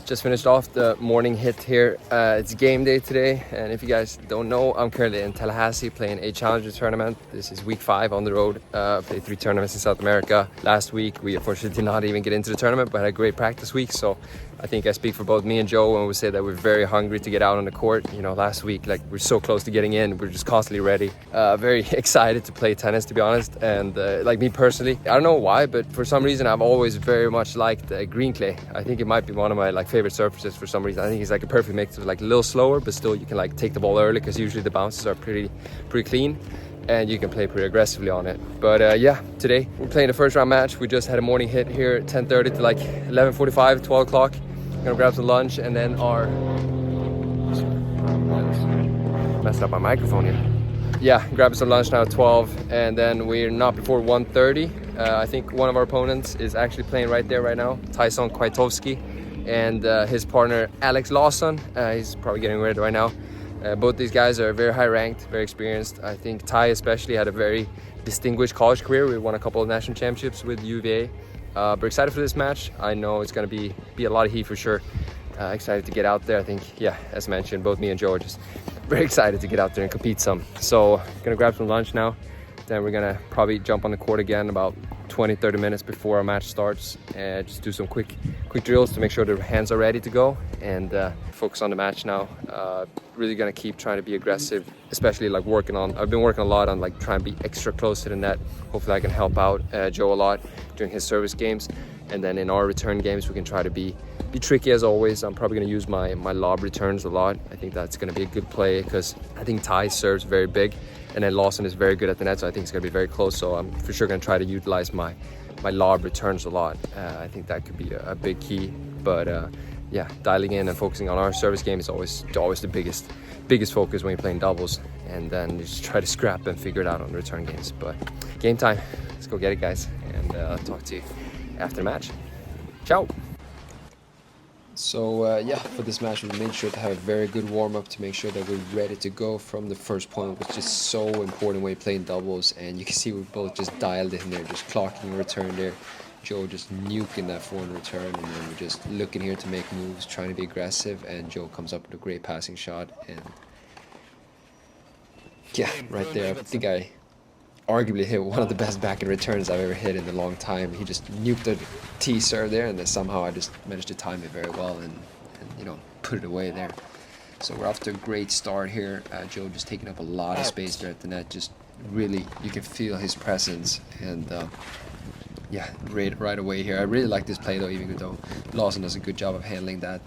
Just finished off the morning hit here. It's game day today, and if you guys don't know, I'm currently in Tallahasse playing a Challenger tournament. This is week 5 on the road. Played 3 tournaments in South America. Last week we unfortunately did not even get into the tournament, but had a great practice week. So I think I speak for both me and Joe when we say that we're very hungry to get out on the court. You know, last week, like, we're so close to getting in. We're just constantly ready. Very excited to play tennis, to be honest. And like me personally, I don't know why, but for some reason I've always very much liked green clay. I think it might be one of my favorite surfaces for some reason. I think it's like a perfect mix of like a little slower, but still you can like take the ball early because usually the bounces are pretty clean and you can play pretty aggressively on it. But yeah, today we're playing the first round match. We just had a morning hit here at 10:30 to like 11:45, 12 o'clock. Gonna grab some lunch and then messed up my microphone here. Yeah, grabbing some lunch now at 12, and then we're not before 1:30. I think one of our opponents is actually playing right there right now, Kwiatkowski, and his partner Alex Lawson. He's probably getting ready right now. Both these guys are very high ranked, very experienced. I think Ty especially had a very distinguished college career. We won a couple of national championships with UVA. But excited for this match. I know it's going to be a lot of heat for sure. Excited to get out there. I think, yeah, as mentioned, both me and Joe are just very excited to get out there and compete some. So gonna grab some lunch now. Then we're gonna probably jump on the court again about 20-30 minutes before our match starts, and just do some quick drills to make sure the hands are ready to go, and focus on the match now. Really gonna keep trying to be aggressive, especially like I've been working a lot on like trying to be extra close to the net. Hopefully I can help out Joe a lot during his service games, and then in our return games we can try to be tricky as always. I'm probably going to use my lob returns a lot. I think that's going to be a good play because I think Ty serves very big, and then Lawson is very good at the net, so I think it's going to be very close. So I'm for sure going to try to utilize my lob returns a lot. I think that could be a big key. But yeah, dialing in and focusing on our service game is always the biggest focus when you're playing doubles, and then you just try to scrap and figure it out on the return games. But game time, let's go get it, guys, and I'll talk to you after the match. Ciao. So yeah, for this match we made sure to have a very good warm-up to make sure that we're ready to go from the first point, which is so important when you're playing doubles. And you can see we both just dialed in there, just clocking a return there. Joe just nuking that forehand return, and then we're just looking here to make moves, trying to be aggressive, and Joe comes up with a great passing shot. And yeah, right there, I think I arguably hit one of the best backhand returns I've ever hit in a long time. He just nuked the T serve there, and then somehow I just managed to time it very well and you know, put it away there. So we're off to a great start here. Joe just taking up a lot of space there at the net. Just really, you can feel his presence, and yeah, right away here. I really like this play though, even though Lawson does a good job of handling that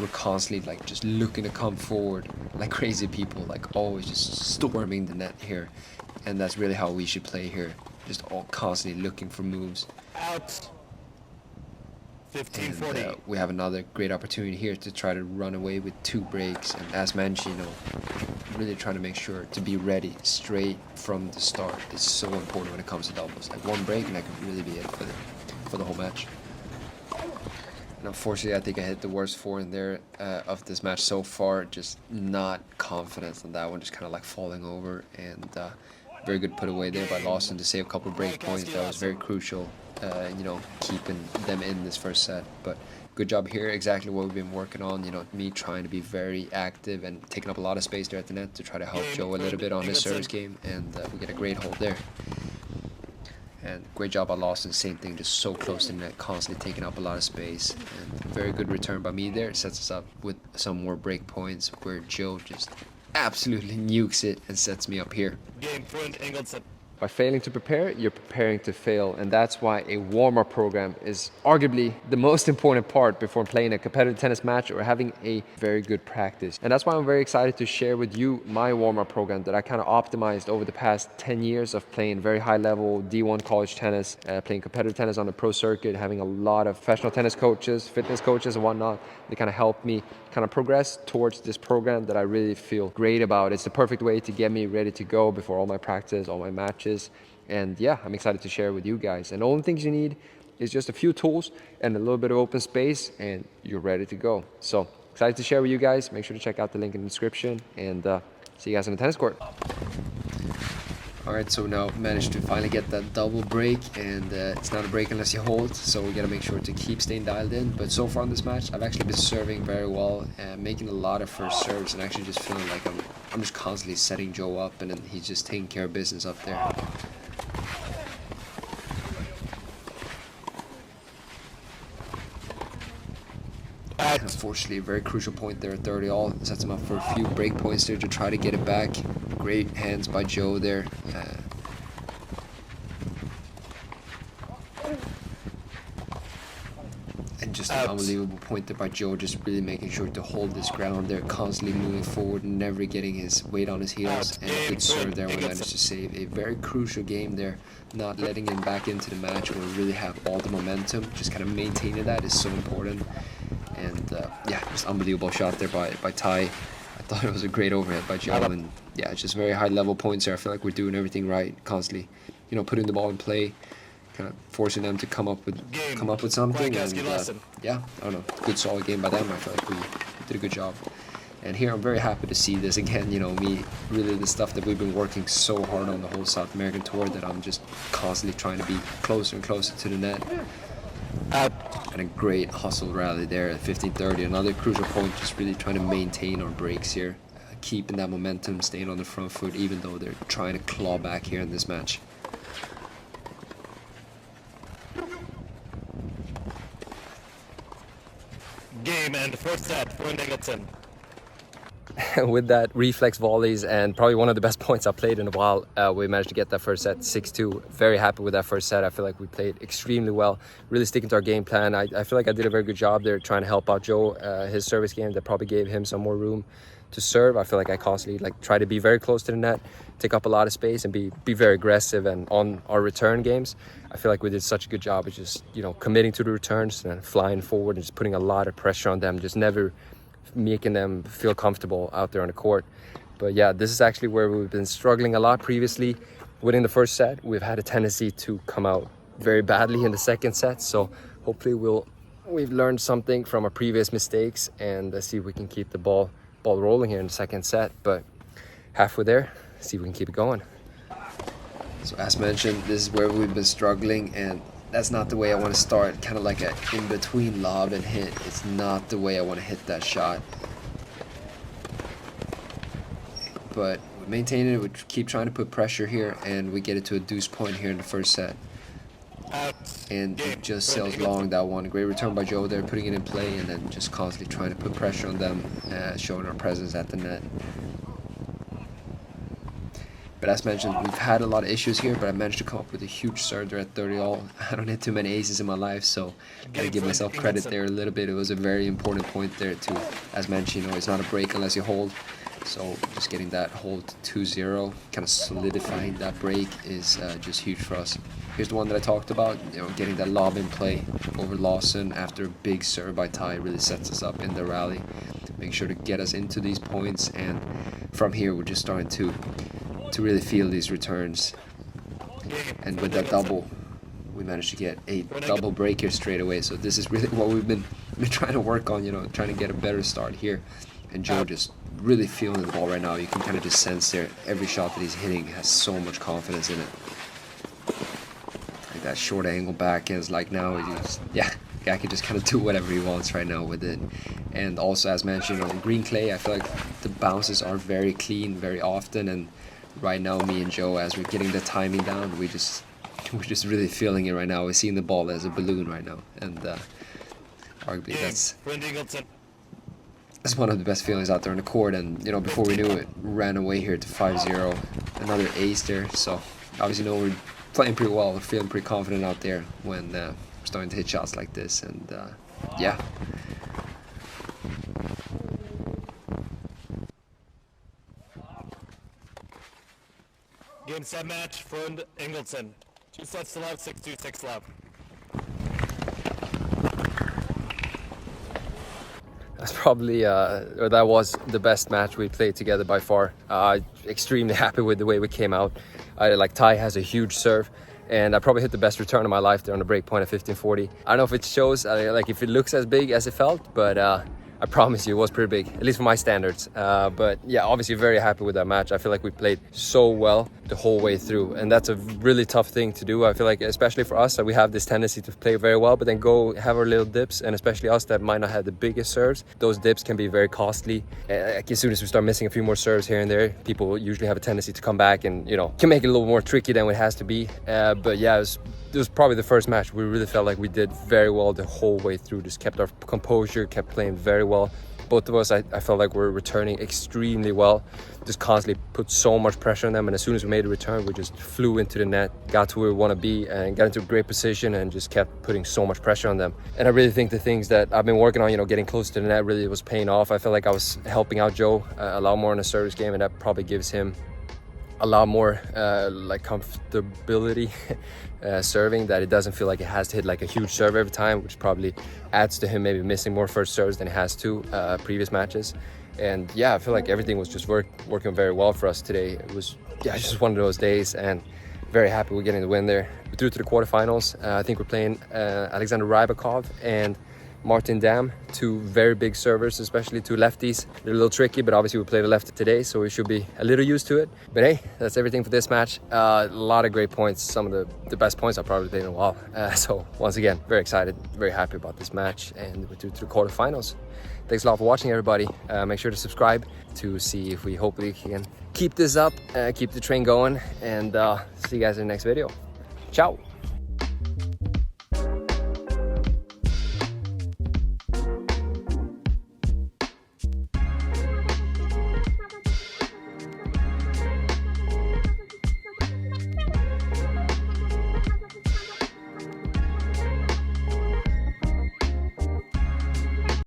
we're constantly like just looking to come forward like crazy people, like always just storming the net here. And that's really how we should play here, just all constantly looking for moves. Out. 15-40. And we have another great opportunity here to try to run away with 2 breaks. And as mentioned, you know, really trying to make sure to be ready straight from the start. It's so important when it comes to doubles. Like 1 break and that could really be it for the whole match. And unfortunately, I think I hit the worst forehand there of this match so far. Just not confident on that one, just kind of like falling over. And very good put away there by Lawson to save a couple of break points. That was very crucial, you know, keeping them in this first set. But good job here, exactly what we've been working on. You know, me trying to be very active and taking up a lot of space there at the net to try to help Joe a little bit on his service game. And we get a great hold there. And great job by Lawson, same thing, just so close to the net, constantly taking up a lot of space. And very good return by me there. It sets us up with some more break points where Joe just absolutely nukes it and sets me up here. Game Freund, Ingildsen. By failing to prepare, you're preparing to fail, and that's why a warm-up program is arguably the most important part before playing a competitive tennis match or having a very good practice. And that's why I'm very excited to share with you my warm-up program that I kind of optimized over the past 10 years of playing very high-level D1 college tennis, playing competitive tennis on the pro circuit, having a lot of professional tennis coaches, fitness coaches and whatnot. They kind of helped me kind of progress towards this program that I really feel great about. It's the perfect way to get me ready to go before all my practice, all my matches. And yeah, I'm excited to share with you guys. And the only things you need is just a few tools and a little bit of open space, and you're ready to go. So excited to share with you guys. Make sure to check out the link in the description, and see you guys on the tennis court. Alright, so now managed to finally get that double break, and it's not a break unless you hold, so we gotta make sure to keep staying dialed in. But so far in this match, I've actually been serving very well and making a lot of first serves, and actually just feeling like I'm just constantly setting Joe up, and then he's just taking care of business up there. Unfortunately, a very crucial point there at 30 all. Sets him up for a few break points there to try to get it back. Great hands by Joe there. And just an unbelievable point there by Joe, just really making sure to hold this ground there, constantly moving forward, never getting his weight on his heels. And a good serve there, we managed to save a very crucial game there, not letting him back into the match where we really have all the momentum. Just kind of maintaining that is so important. And yeah, just unbelievable shot there by Ty. I thought it was a great overhead by Joe, and yeah, it's just very high level points there. I feel like we're doing everything right, constantly, you know, putting the ball in play, kind of forcing them to come up with something. And yeah, I don't know, good solid game by them. I feel like we did a good job. And here I'm very happy to see this again. You know, really the stuff that we've been working so hard on the whole South American tour, that I'm just constantly trying to be closer and closer to the net. And a great hustle rally there at 15:30. Another crucial point, just really trying to maintain our breaks here, keeping that momentum, staying on the front foot, even though they're trying to claw back here in this match. Game and first set for Ingildsen. With that reflex volleys and probably one of the best points I've played in a while, we managed to get that first set 6-2. Very happy with that first set. I feel like we played extremely well, really sticking to our game plan. I feel like I did a very good job there trying to help out Joe. His service game that probably gave him some more room to serve. I feel like I constantly try to be very close to the net, take up a lot of space, and be very aggressive. And on our return games, I feel like we did such a good job of just, you know, committing to the returns and flying forward and just putting a lot of pressure on them, just never making them feel comfortable out there on the court. But yeah, this is actually where we've been struggling a lot previously. Winning the first set, we've had a tendency to come out very badly in the second set, so hopefully we've learned something from our previous mistakes, and see if we can keep the ball rolling here in the second set. But halfway there, see if we can keep it going. So as mentioned, this is where we've been struggling, and that's not the way I want to start. Kind of like a in-between lob and hit. It's not the way I want to hit that shot. But we maintain it, we keep trying to put pressure here, and we get it to a deuce point here in the first set. And it just sails long, that one. Great return by Joe there, putting it in play, and then just constantly trying to put pressure on them, showing our presence at the net. But as mentioned, we've had a lot of issues here, but I managed to come up with a huge serve there at 30 all. I don't hit too many aces in my life, so gotta give myself credit there a little bit. It was a very important point there too. As mentioned, you know, it's not a break unless you hold. So just getting that hold to 2-0, kind of solidifying that break is just huge for us. Here's the one that I talked about, you know, getting that lob in play over Lawson after a big serve by Ty really sets us up in the rally. Make sure to get us into these points, and from here we're just starting to really feel these returns. And with that double, we managed to get a double break here straight away. So this is really what we've been trying to work on, you know, trying to get a better start here. And Joe just really feeling the ball right now. You can kind of just sense there, every shot that he's hitting has so much confidence in it. Like that short angle backhand is like now, yeah, the guy can just kind of do whatever he wants right now with it. And also, as mentioned, on green clay, I feel like the bounces are very clean very often, and right now, me and Joe, as we're getting the timing down, we're just really feeling it right now. We're seeing the ball as a balloon right now, and arguably that's one of the best feelings out there on the court. And you know, before we knew it, ran away here to 5-0, another ace there. So obviously, you know, we're playing pretty well. We're feeling pretty confident out there when we're starting to hit shots like this, and yeah. Game set match, Freund, Ingildsen. 2 sets to love, 6-2, 6-love. That's probably, or that was the best match we played together by far. Extremely happy with the way we came out. Like Ty has a huge serve, and I probably hit the best return of my life there on the break point at 1540. I don't know if it shows, like if it looks as big as it felt, but I promise you it was pretty big, at least for my standards. But yeah, obviously very happy with that match. I feel like we played so well. the whole way through, and that's a really tough thing to do. I feel like, especially for us, that we have this tendency to play very well, but then go have our little dips, and especially us that might not have the biggest serves, those dips can be very costly. Like as soon as we start missing a few more serves here and there, people usually have a tendency to come back and, you know, can make it a little more tricky than it has to be. But yeah, it was probably the first match we really felt like we did very well the whole way through, just kept our composure, kept playing very well. Both of us, I felt like we're returning extremely well, just constantly put so much pressure on them, and as soon as we made a return, we just flew into the net, got to where we want to be, and got into a great position, and just kept putting so much pressure on them. And I really think the things that I've been working on, you know, getting close to the net, really was paying off. I felt like I was helping out Joe a lot more in the service game, and that probably gives him a lot more like comfortability serving, that it doesn't feel like it has to hit like a huge serve every time, which probably adds to him maybe missing more first serves than he has to previous matches. And yeah, I feel like everything was just working very well for us today. It was just one of those days, and very happy we're getting the win there. We through to the quarterfinals. I think we're playing Alexander Rybakov and Martin Dam, two very big servers, especially two lefties. They're a little tricky, but obviously we played a lefty today, so we should be a little used to it. But hey, that's everything for this match. A lot of great points, some of the best points I've probably played in a while. So once again, very excited, very happy about this match, and we're through to the quarterfinals. Thanks a lot for watching, everybody. Make sure to subscribe to see if we hopefully can keep this up, keep the train going, and see you guys in the next video. Ciao.